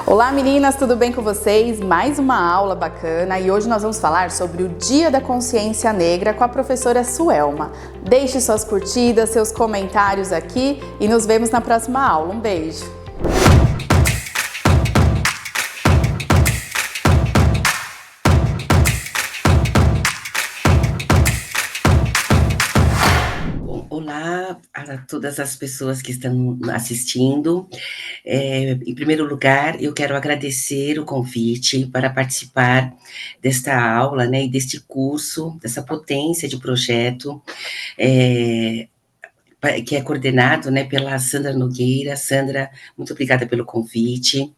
Olá meninas, tudo bem com vocês? Mais uma aula bacana e hoje nós vamos falar sobre o Dia da Consciência Negra com a professora Suelma. Deixe suas curtidas, seus comentários aqui e nos vemos na próxima aula. Um beijo! Olá a todas as pessoas que estão assistindo. Em primeiro lugar, eu quero agradecer o convite para participar desta aula, né, e deste curso, dessa potência de projeto, que é coordenado, né, pela Sandra Nogueira. Sandra, muito obrigada pelo convite.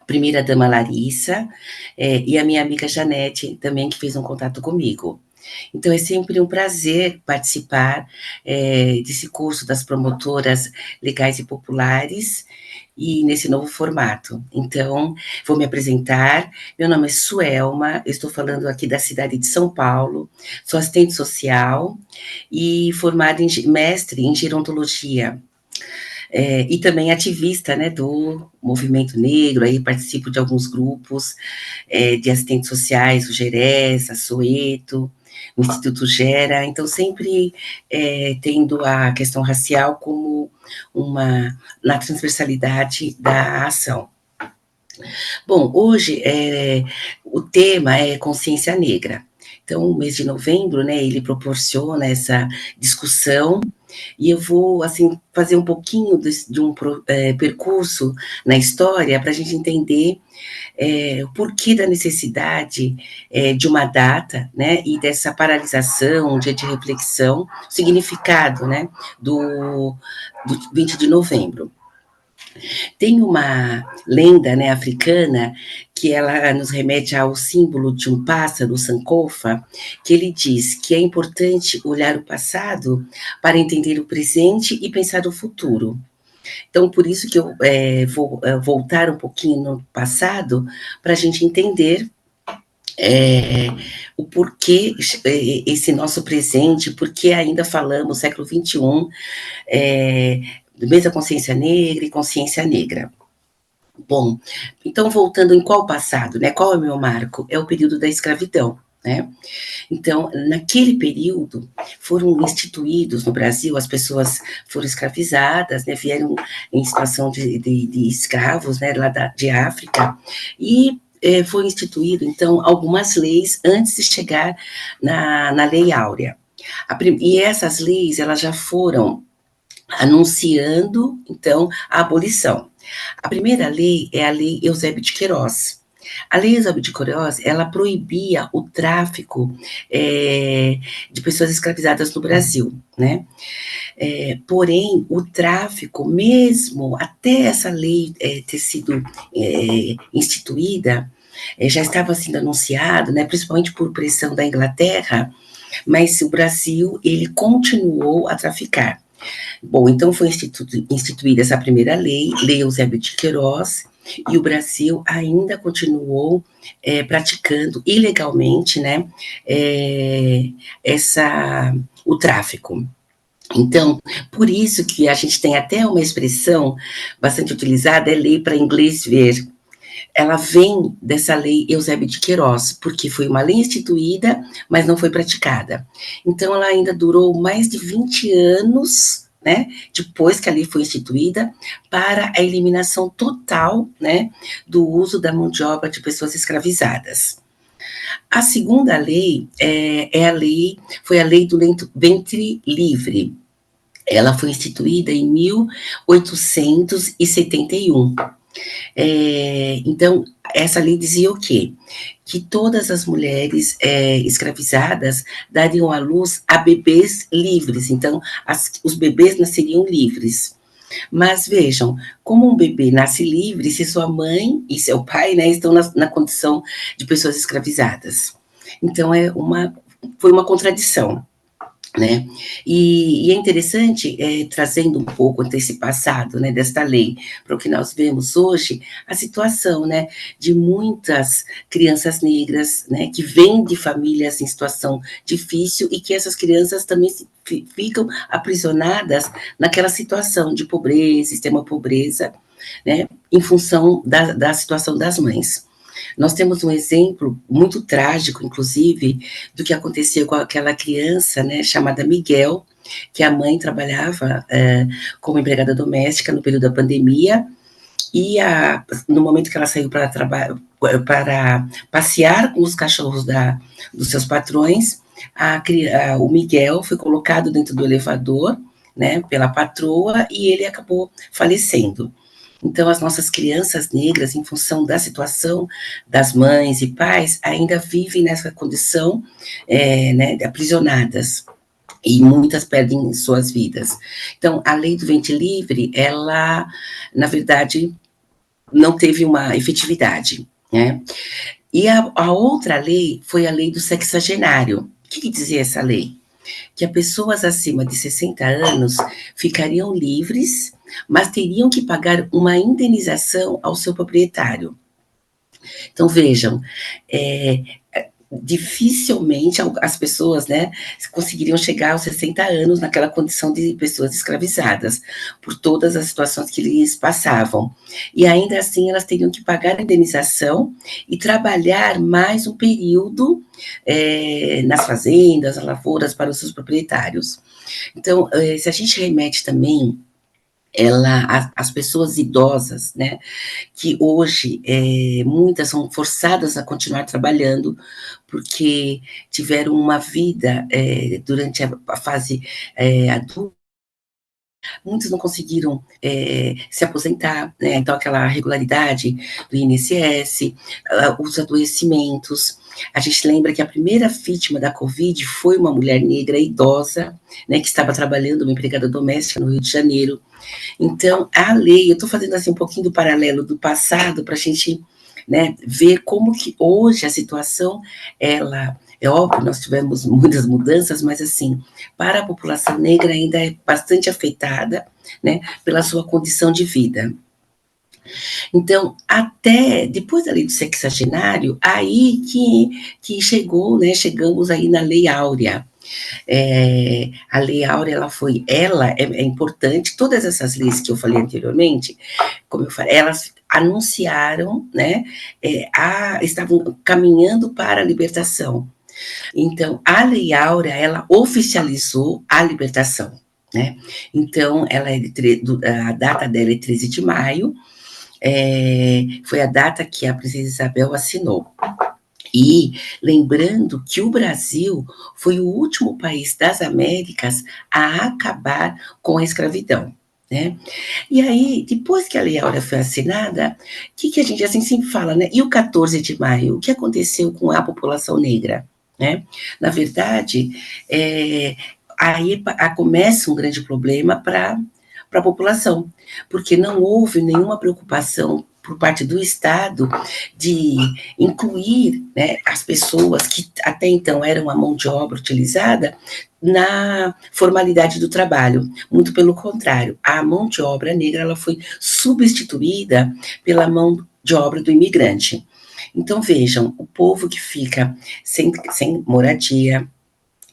A primeira-dama Larissa, e a minha amiga Janete, também, que fez um contato comigo. Então, é sempre um prazer participar desse curso das promotoras legais e populares, e nesse novo formato. Então, vou me apresentar. Meu nome é Suelma, eu estou falando aqui da cidade de São Paulo, sou assistente social e formada mestre em gerontologia. E também ativista, né, do movimento negro, aí participo de alguns grupos de assistentes sociais, o GERES, a Soeto, o Instituto Gera, então sempre tendo a questão racial como na transversalidade da ação. Bom, hoje o tema é consciência negra. Então, o mês de novembro, né, ele proporciona essa discussão, e eu vou, assim, fazer um pouquinho de um percurso na história para a gente entender o porquê da necessidade de uma data, né, e dessa paralisação, um dia de reflexão, significado, né, do 20 de novembro. Tem uma lenda, né, africana, que ela nos remete ao símbolo de um pássaro, o sankofa, que ele diz que é importante olhar o passado para entender o presente e pensar o futuro. Então, por isso que eu vou voltar um pouquinho no passado, para a gente entender o porquê esse nosso presente, porque ainda falamos, século XXI, do mês da consciência negra e consciência negra. Bom, então voltando em qual passado, né? Qual é o meu marco? É o período da escravidão, né? Então, naquele período, foram instituídos no Brasil, as pessoas foram escravizadas, né? Vieram em situação de escravos, né? Lá de África, e foi instituído, então, algumas leis antes de chegar na Lei Áurea. E essas leis, elas já foram anunciando, então, a abolição. A primeira lei é a Lei Eusébio de Queiroz. A Lei Eusébio de Queiroz, ela proibia o tráfico de pessoas escravizadas no Brasil, né? Porém, o tráfico, mesmo até essa lei ter sido instituída, já estava sendo anunciado, né, principalmente por pressão da Inglaterra, mas o Brasil, ele continuou a traficar. Bom, então foi instituída essa primeira lei, Lei Eusébio de Queiroz, e o Brasil ainda continuou praticando ilegalmente, né, o tráfico. Então, por isso que a gente tem até uma expressão bastante utilizada, é lei para inglês ver. Ela vem dessa lei Eusébio de Queiroz, porque foi uma lei instituída, mas não foi praticada. Então, ela ainda durou mais de 20 anos, né, depois que a lei foi instituída, para a eliminação total, né, do uso da mão de obra de pessoas escravizadas. A segunda lei foi a lei do ventre livre. Ela foi instituída em 1871. Então, essa lei dizia o quê? Que todas as mulheres escravizadas dariam à luz a bebês livres, então os bebês nasceriam livres. Mas vejam, como um bebê nasce livre se sua mãe e seu pai, né, estão na condição de pessoas escravizadas? Então, foi uma contradição, né? E é interessante, trazendo um pouco desse passado, né, desta lei, para o que nós vemos hoje, a situação, né, de muitas crianças negras, né, que vêm de famílias em situação difícil e que essas crianças também ficam aprisionadas naquela situação de pobreza, extrema pobreza, né, em função da situação das mães. Nós temos um exemplo muito trágico, inclusive, do que aconteceu com aquela criança, né, chamada Miguel, que a mãe trabalhava como empregada doméstica no período da pandemia, e no momento que ela saiu para passear com os cachorros dos seus patrões, o Miguel foi colocado dentro do elevador, né, pela patroa, e ele acabou falecendo. Então, as nossas crianças negras, em função da situação das mães e pais, ainda vivem nessa condição, né, aprisionadas, e muitas perdem suas vidas. Então, a lei do ventre livre, ela, na verdade, não teve uma efetividade, né? E a outra lei foi a lei do sexagenário. O que dizia essa lei? Que as pessoas acima de 60 anos ficariam livres, mas teriam que pagar uma indenização ao seu proprietário. Então, vejam, dificilmente as pessoas, né, conseguiriam chegar aos 60 anos naquela condição de pessoas escravizadas, por todas as situações que eles passavam. E ainda assim, elas teriam que pagar a indenização e trabalhar mais um período nas fazendas, nas lavouras, para os seus proprietários. Então, se a gente remete também as pessoas idosas, né, que hoje muitas são forçadas a continuar trabalhando, porque tiveram uma vida durante a fase adulta, muitos não conseguiram se aposentar, né, então aquela regularidade do INSS, os adoecimentos. A gente lembra que a primeira vítima da Covid foi uma mulher negra idosa, né, que estava trabalhando, uma empregada doméstica no Rio de Janeiro. Então, a lei, eu estou fazendo assim um pouquinho do paralelo do passado para a gente, né, ver como que hoje a situação, ela, é óbvio, nós tivemos muitas mudanças, mas assim, para a população negra ainda é bastante afetada, né, pela sua condição de vida. Então, até depois da lei do sexagenário, aí que chegou, né, chegamos aí na Lei Áurea. A Lei Áurea, ela é importante, todas essas leis que eu falei anteriormente, como eu falei, elas anunciaram, né, estavam caminhando para a libertação. Então, a Lei Áurea, ela oficializou a libertação, né? Então, a data dela é 13 de maio, foi a data que a princesa Isabel assinou. E lembrando que o Brasil foi o último país das Américas a acabar com a escravidão, né? E aí, depois que a Lei Áurea foi assinada, o que a gente assim sempre fala, né? E o 14 de maio, o que aconteceu com a população negra, né? Na verdade, aí começa um grande problema para a população, porque não houve nenhuma preocupação por parte do Estado de incluir, né, as pessoas que até então eram a mão de obra utilizada na formalidade do trabalho. Muito pelo contrário, a mão de obra negra ela foi substituída pela mão de obra do imigrante. Então, vejam, o povo que fica sem moradia,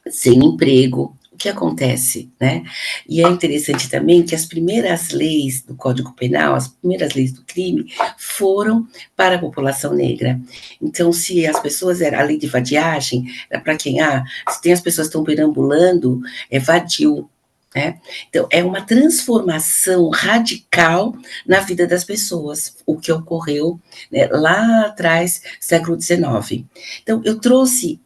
sem emprego, o que acontece, né? E é interessante também que as primeiras leis do Código Penal, as primeiras leis do crime, foram para a população negra. Então, se as pessoas a lei de vadiagem, era para quem? Se tem as pessoas que estão perambulando, é vadio, né? Então, é uma transformação radical na vida das pessoas, o que ocorreu, né, lá atrás, século XIX. Então, eu trouxe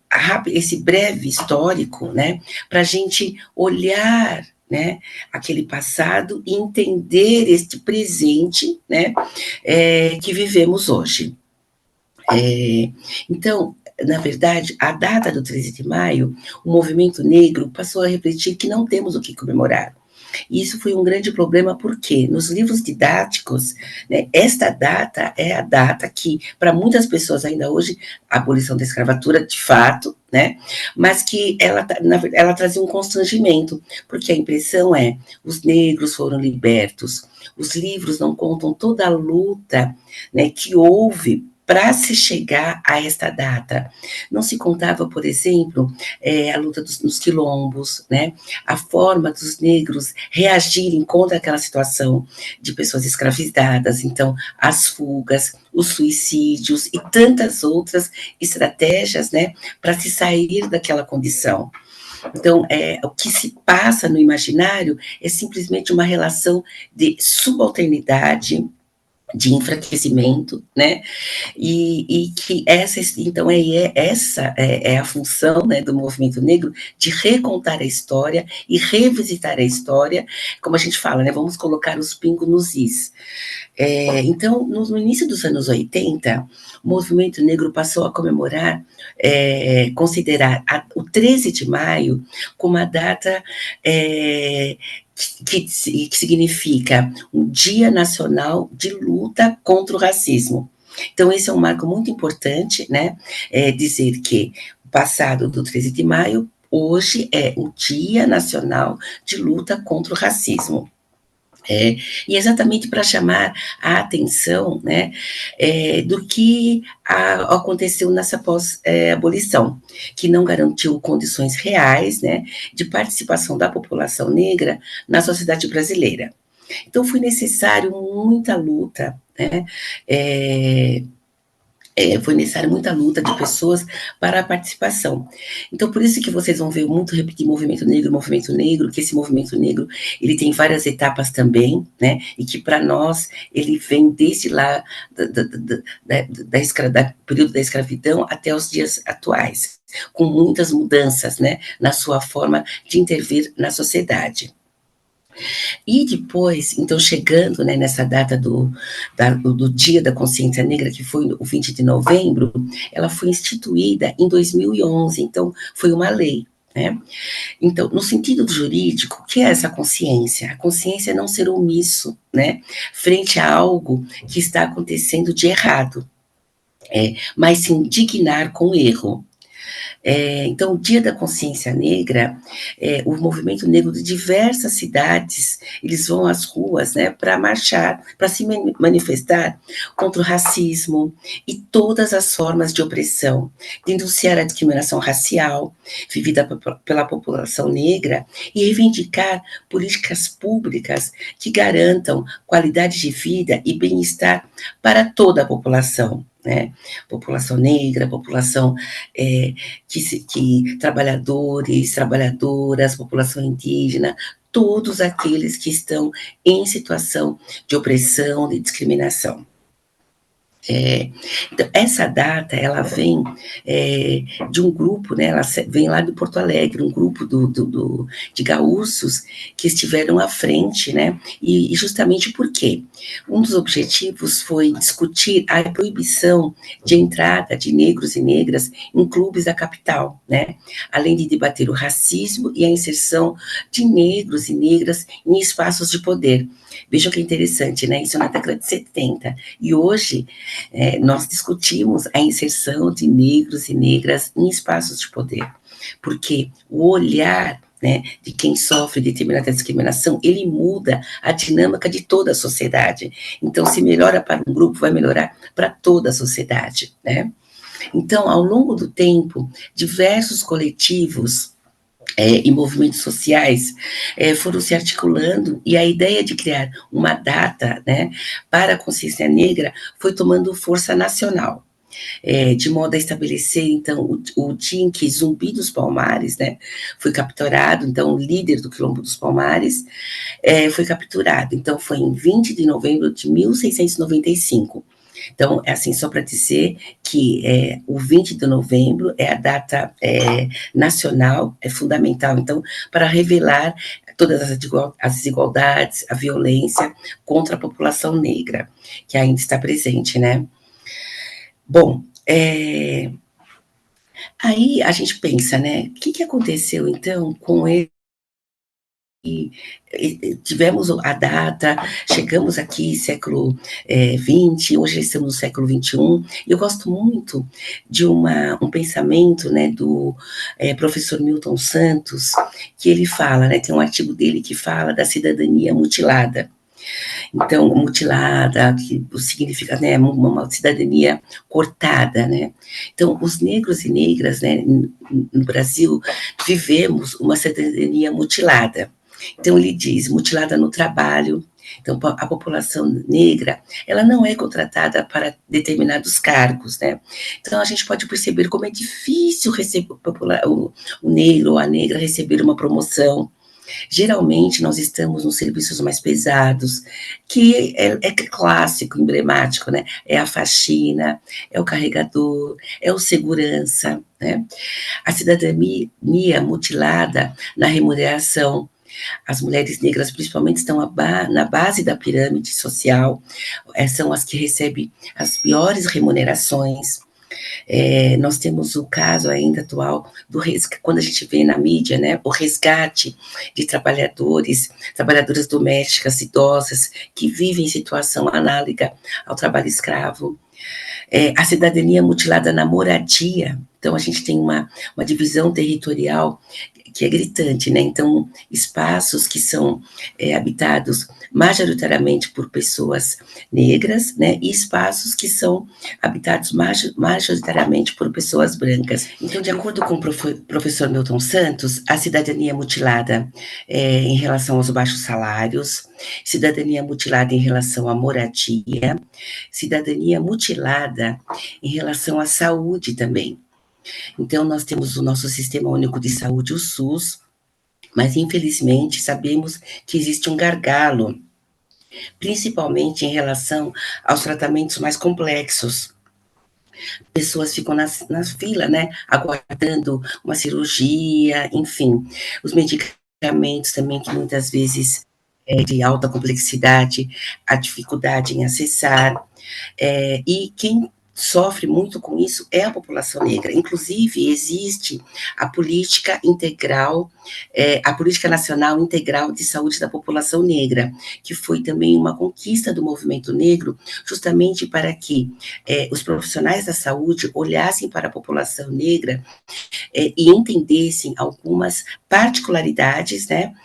esse breve histórico, né, para a gente olhar, né, aquele passado e entender este presente, né, que vivemos hoje. Então, na verdade, a data do 13 de maio, o movimento negro passou a refletir que não temos o que comemorar. E isso foi um grande problema, porque nos livros didáticos, né, esta data é a data que, para muitas pessoas ainda hoje, a abolição da escravatura, de fato, né, mas que ela trazia um constrangimento, porque a impressão os negros foram libertos, os livros não contam toda a luta, né, que houve para se chegar a esta data. Não se contava, por exemplo, a luta nos quilombos, né? A forma dos negros reagirem contra aquela situação de pessoas escravizadas, então, as fugas, os suicídios e tantas outras estratégias, né, para se sair daquela condição. Então, o que se passa no imaginário é simplesmente uma relação de subalternidade, de enfraquecimento, né? E que essa, então, essa é a função, né, do movimento negro, de recontar a história e revisitar a história, como a gente fala, né? Vamos colocar os pingos nos is. Então, no início dos anos 80, o movimento negro passou a comemorar, considerar o 13 de maio como a data que significa um Dia Nacional de Luta contra o Racismo. Então, esse é um marco muito importante, né? Dizer que o passado do 13 de maio, hoje é o Dia Nacional de Luta contra o Racismo. E exatamente para chamar a atenção, né, do que aconteceu nessa pós-abolição, que não garantiu condições reais, né, de participação da população negra na sociedade brasileira. Então, foi necessário muita luta, né, foi necessária muita luta de pessoas para a participação. Então, por isso que vocês vão ver muito repetir movimento negro, que esse movimento negro, ele tem várias etapas também, né, e que para nós, ele vem desde lá, da período da escravidão até os dias atuais, com muitas mudanças, né, na sua forma de intervir na sociedade. E depois, então, chegando, né, nessa data do Dia da Consciência Negra, que foi o 20 de novembro, ela foi instituída em 2011, então foi uma lei, né? Então, no sentido jurídico, o que é essa consciência? A consciência é não ser omisso, né, frente a algo que está acontecendo de errado, mas se indignar com o erro. Então, o Dia da Consciência Negra, o movimento negro de diversas cidades, eles vão às ruas, né, para marchar, para se manifestar contra o racismo e todas as formas de opressão, denunciar a discriminação racial vivida pela população negra e reivindicar políticas públicas que garantam qualidade de vida e bem-estar para toda a população, né? População negra, população trabalhadores, trabalhadoras, população indígena, todos aqueles que estão em situação de opressão, de discriminação. Então, essa data, ela vem de um grupo, né, ela vem lá do Porto Alegre, um grupo de gaúchos que estiveram à frente, né, e justamente por quê? Um dos objetivos foi discutir a proibição de entrada de negros e negras em clubes da capital, né, além de debater o racismo e a inserção de negros e negras em espaços de poder. Vejam que interessante, né, isso na década de 70, e hoje nós discutimos a inserção de negros e negras em espaços de poder, porque o olhar, né, de quem sofre determinada discriminação, ele muda a dinâmica de toda a sociedade. Então, se melhora para um grupo, vai melhorar para toda a sociedade, né? Então, ao longo do tempo, diversos coletivos e movimentos sociais foram se articulando, e a ideia de criar uma data, né, para a consciência negra foi tomando força nacional, de modo a estabelecer, então, o dia em que Zumbi dos Palmares, né, foi capturado, então, o líder do Quilombo dos Palmares, foi capturado, então, foi em 20 de novembro de 1695, então, é assim, só para dizer que o 20 de novembro é a data nacional, é fundamental, então, para revelar todas as desigualdades, a violência contra a população negra, que ainda está presente, né? Bom, aí a gente pensa, né, o que aconteceu, então, com ele? Tivemos a data, chegamos aqui século XX, hoje estamos no século XXI, e eu gosto muito de um pensamento, né, do professor Milton Santos, que ele fala, né, tem um artigo dele que fala da cidadania mutilada, Então, mutilada, que significa, né, uma cidadania cortada, né. Então, os negros e negras, né, no Brasil, vivemos uma cidadania mutilada. Então, ele diz, mutilada no trabalho. Então, a população negra, ela não é contratada para determinados cargos, né. Então, a gente pode perceber como é difícil receber o negro ou a negra receber uma promoção. Geralmente, nós estamos nos serviços mais pesados, que é clássico, emblemático, né? É a faxina, é o carregador, é o segurança, né? A cidadania mutilada na remuneração. As mulheres negras, principalmente, estão na base da pirâmide social, são as que recebem as piores remunerações. Nós temos o caso ainda atual quando a gente vê na mídia, né, o resgate de trabalhadoras domésticas idosas que vivem em situação análoga ao trabalho escravo. A cidadania mutilada na moradia. Então, a gente tem uma divisão territorial que é gritante, né? Então, espaços que são habitados majoritariamente por pessoas negras, né? E espaços que são habitados majoritariamente por pessoas brancas. Então, de acordo com o professor Milton Santos, a cidadania mutilada em relação aos baixos salários, cidadania mutilada em relação à moradia, cidadania mutilada em relação à saúde também. Então, nós temos o nosso Sistema Único de Saúde, o SUS, mas infelizmente sabemos que existe um gargalo, principalmente em relação aos tratamentos mais complexos. Pessoas ficam na fila, né, aguardando uma cirurgia, enfim. Os medicamentos também, que muitas vezes de alta complexidade, a dificuldade em acessar, e quem sofre muito com isso é a população negra. Inclusive, existe a política integral, a política nacional integral de saúde da população negra, que foi também uma conquista do movimento negro, justamente para que os profissionais da saúde olhassem para a população negra e entendessem algumas particularidades, né,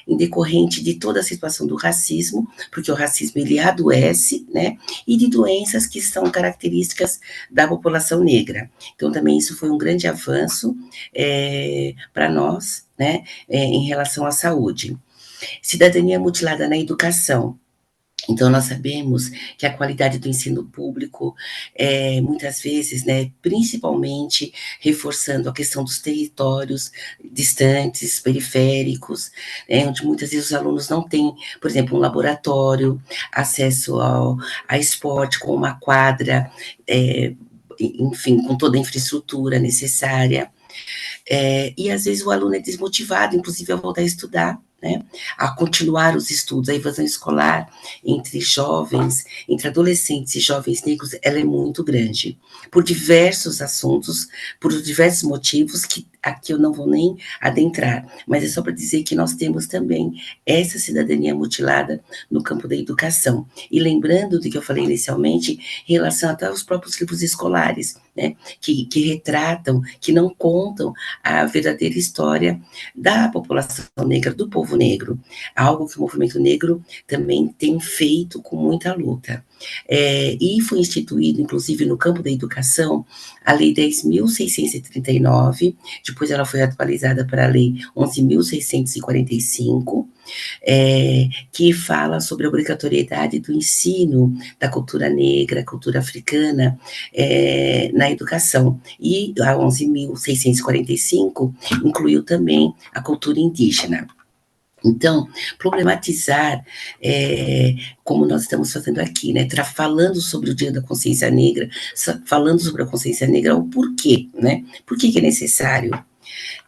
em decorrente de toda a situação do racismo, porque o racismo ele adoece, né, e de doenças que são características da população negra. Então, também isso foi um grande avanço para nós, né, em relação à saúde. Cidadania mutilada na educação. Então, nós sabemos que a qualidade do ensino público, muitas vezes, né, principalmente reforçando a questão dos territórios distantes, periféricos, onde muitas vezes os alunos não têm, por exemplo, um laboratório, acesso a esporte com uma quadra, enfim, com toda a infraestrutura necessária. E às vezes o aluno é desmotivado, inclusive, a voltar a estudar, né, a continuar os estudos. A evasão escolar entre jovens, entre adolescentes e jovens negros, ela é muito grande, por diversos assuntos, por diversos motivos que aqui eu não vou nem adentrar, mas é só para dizer que nós temos também essa cidadania mutilada no campo da educação. E lembrando do que eu falei inicialmente, em relação até aos próprios livros escolares, né, que retratam, que não contam a verdadeira história da população negra, do povo negro, algo que o movimento negro também tem feito com muita luta. E foi instituído, inclusive, no campo da educação, a Lei 10.639, depois ela foi atualizada para a Lei 11.645, que fala sobre a obrigatoriedade do ensino da cultura negra, cultura africana, na educação. E a 11.645 incluiu também a cultura indígena. Então, problematizar, como nós estamos fazendo aqui, né, falando sobre o Dia da Consciência Negra, falando sobre a consciência negra, o porquê, né, por que é necessário.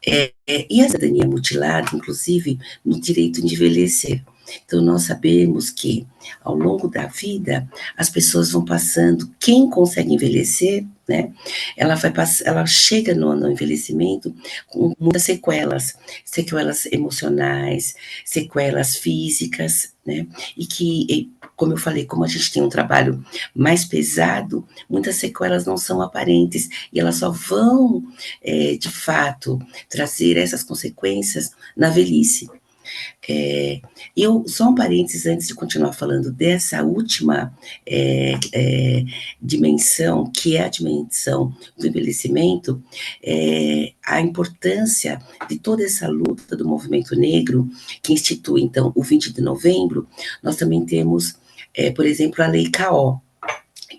E a cidadania mutilada, inclusive, no direito de envelhecer. Então, nós sabemos que, ao longo da vida, as pessoas vão passando, quem consegue envelhecer, né, ela chega no envelhecimento com muitas sequelas emocionais, sequelas físicas, né, e que, como eu falei, como a gente tem um trabalho mais pesado, muitas sequelas não são aparentes, e elas só vão, de fato, trazer essas consequências na velhice. É, só um parênteses antes de continuar falando dessa última dimensão, que é a dimensão do envelhecimento, a importância de toda essa luta do movimento negro, que institui, então, o 20 de novembro, nós também temos, por exemplo, a Lei K.O.,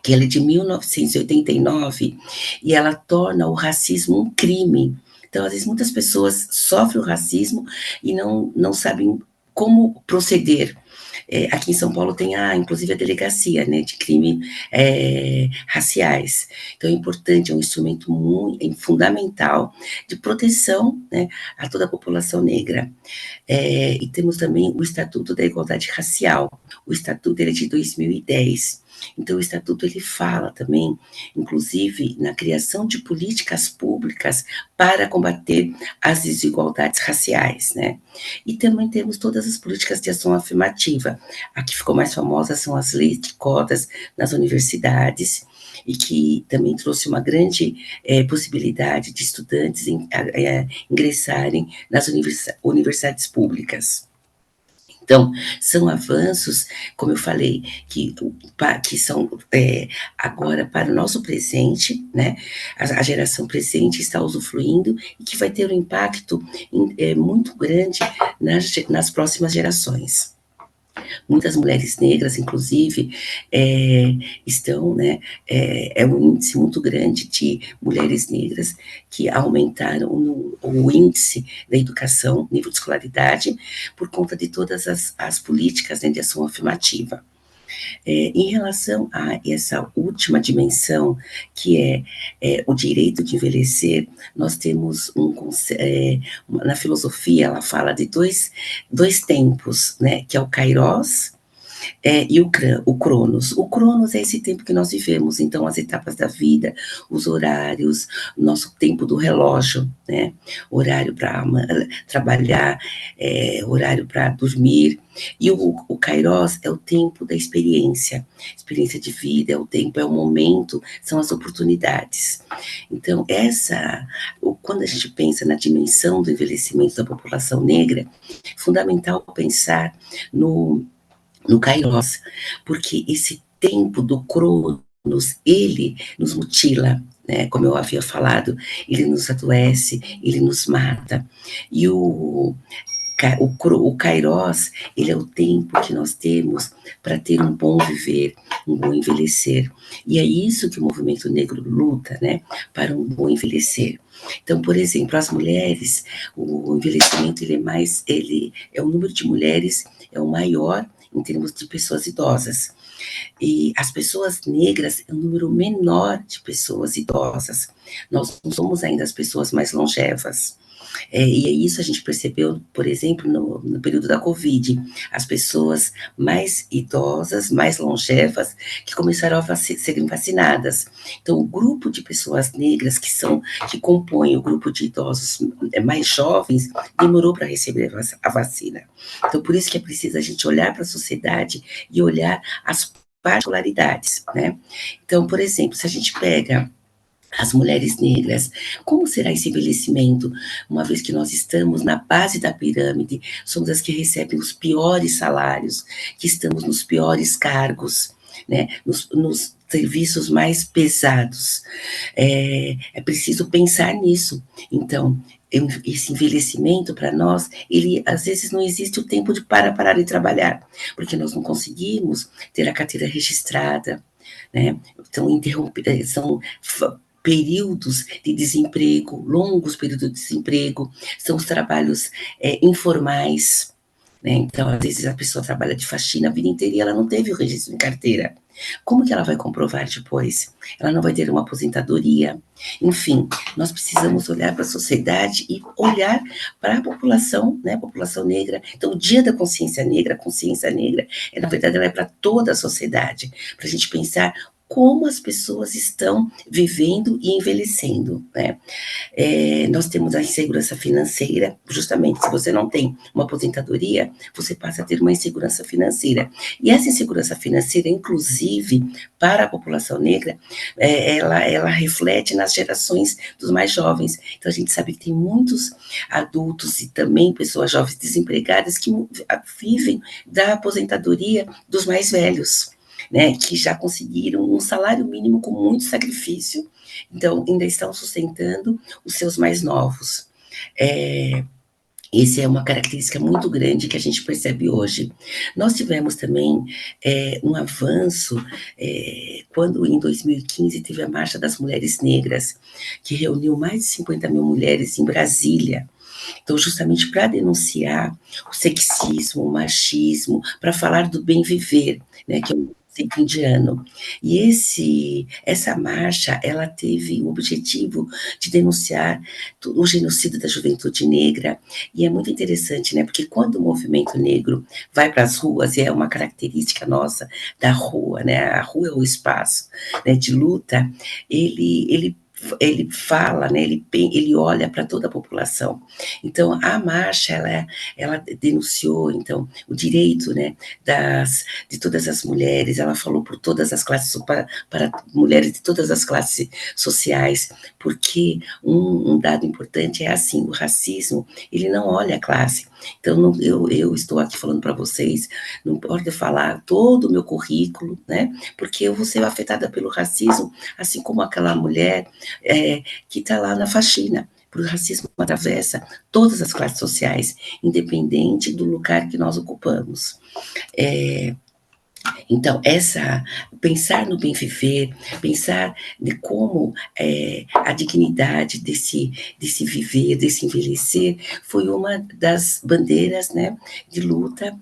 que ela é de 1989, e ela torna o racismo um crime. Então, às vezes, muitas pessoas sofrem o racismo e não sabem como proceder. Aqui em São Paulo tem, inclusive, a delegacia, né, de crime raciais. Então, é importante, é um instrumento muito fundamental de proteção, né, a toda a população negra. E temos também o Estatuto da Igualdade Racial. O Estatuto ele é de 2010. Então, o Estatuto ele fala também, inclusive, na criação de políticas públicas para combater as desigualdades raciais, né? E também temos todas as políticas de ação afirmativa. A que ficou mais famosa são as leis de cotas nas universidades, e que também trouxe uma grande possibilidade de estudantes ingressarem nas universidades públicas. Então, são avanços, como eu falei, que são agora para o nosso presente, né? A geração presente está usufruindo e que vai ter um impacto muito grande nas próximas gerações. Muitas mulheres negras, inclusive, estão, né, um índice muito grande de mulheres negras que aumentaram o índice da educação, nível de escolaridade, por conta de todas as políticas, né, de ação afirmativa. Em relação a essa última dimensão, que é o direito de envelhecer, nós temos na filosofia, ela fala de dois tempos, né, que é o Kairos e o Cronos. O Cronos é esse tempo que nós vivemos, então as etapas da vida, os horários, nosso tempo do relógio, né? Horário para trabalhar, horário para dormir. E o Kairos é o tempo da experiência de vida, é o tempo, é o momento, são as oportunidades. Então, quando a gente pensa na dimensão do envelhecimento da população negra, é fundamental pensar no Kairos, porque esse tempo do Cronos, ele nos mutila, né? Como eu havia falado, ele nos adoece, ele nos mata. E o Kairos, ele é o tempo que nós temos para ter um bom viver, um bom envelhecer. E é isso que o movimento negro luta, né? Para um bom envelhecer. Então, por exemplo, as mulheres, o envelhecimento ele é o número de mulheres é o maior em termos de pessoas idosas. E as pessoas negras é um número menor de pessoas idosas. Nós não somos ainda as pessoas mais longevas. E é isso a gente percebeu, por exemplo, no período da Covid, as pessoas mais idosas, mais longevas, que começaram a serem vacinadas. Então, o grupo de pessoas negras que compõem o grupo de idosos mais jovens, demorou para receber a vacina. Então, por isso que é preciso a gente olhar para a sociedade e olhar as particularidades, né? Então, por exemplo, se a gente pega as mulheres negras, como será esse envelhecimento, uma vez que nós estamos na base da pirâmide, somos as que recebem os piores salários, que estamos nos piores cargos, né, nos serviços mais pesados. É preciso pensar nisso. Então, esse envelhecimento para nós, ele às vezes não existe o tempo de parar de trabalhar, porque nós não conseguimos ter a carteira registrada, né? Então, são períodos de desemprego, longos períodos de desemprego, são os trabalhos informais, né? Então, às vezes a pessoa trabalha de faxina a vida inteira e ela não teve o registro em carteira. Como que ela vai comprovar depois? Ela não vai ter uma aposentadoria. Enfim, nós precisamos olhar para a sociedade e olhar para a população, né, a população negra. Então, o Dia da Consciência Negra, a consciência negra, na verdade, ela é para toda a sociedade, para a gente pensar como as pessoas estão vivendo e envelhecendo, né. Nós temos a insegurança financeira, justamente, se você não tem uma aposentadoria, você passa a ter uma insegurança financeira. E essa insegurança financeira, inclusive, para a população negra, ela reflete nas gerações dos mais jovens. Então, a gente sabe que tem muitos adultos e também pessoas jovens desempregadas que vivem da aposentadoria dos mais velhos, né, que já conseguiram um salário mínimo com muito sacrifício, então ainda estão sustentando os seus mais novos. Essa é uma característica muito grande que a gente percebe hoje. Nós tivemos também um avanço quando, em 2015, teve a Marcha das Mulheres Negras, que reuniu mais de 50 mil mulheres em Brasília. Então, justamente para denunciar o sexismo, o machismo, para falar do bem viver, né, que é um conceito indiano. E essa marcha, ela teve o objetivo de denunciar o genocídio da juventude negra, e é muito interessante, né, porque quando o movimento negro vai para as ruas, e é uma característica nossa da rua, né, a rua é o espaço, né, de luta, ele fala, né, ele olha para toda a população. Então, a marcha, ela denunciou, então, o direito, né, de todas as mulheres, ela falou por todas as classes, para mulheres de todas as classes sociais, porque um dado importante é assim, o racismo, ele não olha a classe. Então, eu estou aqui falando para vocês, não importa eu falar todo o meu currículo, né, porque eu vou ser afetada pelo racismo, assim como aquela mulher que está lá na faxina. O racismo atravessa todas as classes sociais, independente do lugar que nós ocupamos. Então, pensar no bem viver, pensar de como a dignidade desse viver, desse envelhecer, foi uma das bandeiras, né, de luta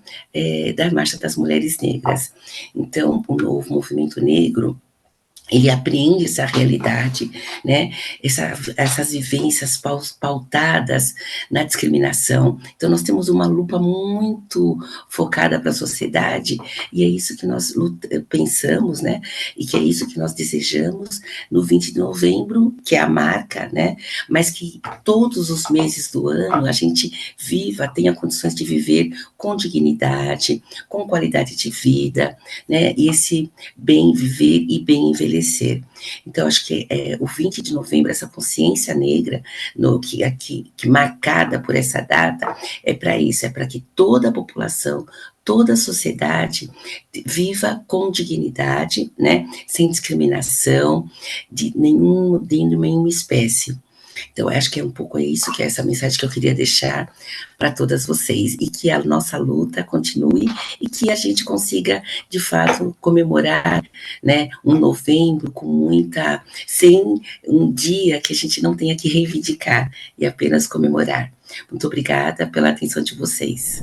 da Marcha das Mulheres Negras. Então, o novo movimento negro, ele apreende essa realidade, né, essas vivências pautadas na discriminação. Então, nós temos uma lupa muito focada para a sociedade, e é isso que nós pensamos, né, e que é isso que nós desejamos no 20 de novembro, que é a marca, né, mas que todos os meses do ano a gente tenha condições de viver com dignidade, com qualidade de vida, né, e esse bem viver e bem envelhecer. Então, acho que o 20 de novembro, essa consciência negra, que marcada por essa data, é para isso, é para que toda a população, toda a sociedade viva com dignidade, né, sem discriminação de nenhuma espécie. Então, acho que é um pouco isso, que é essa mensagem que eu queria deixar para todas vocês, e que a nossa luta continue, e que a gente consiga, de fato, comemorar, né, um novembro sem um dia que a gente não tenha que reivindicar, e apenas comemorar. Muito obrigada pela atenção de vocês.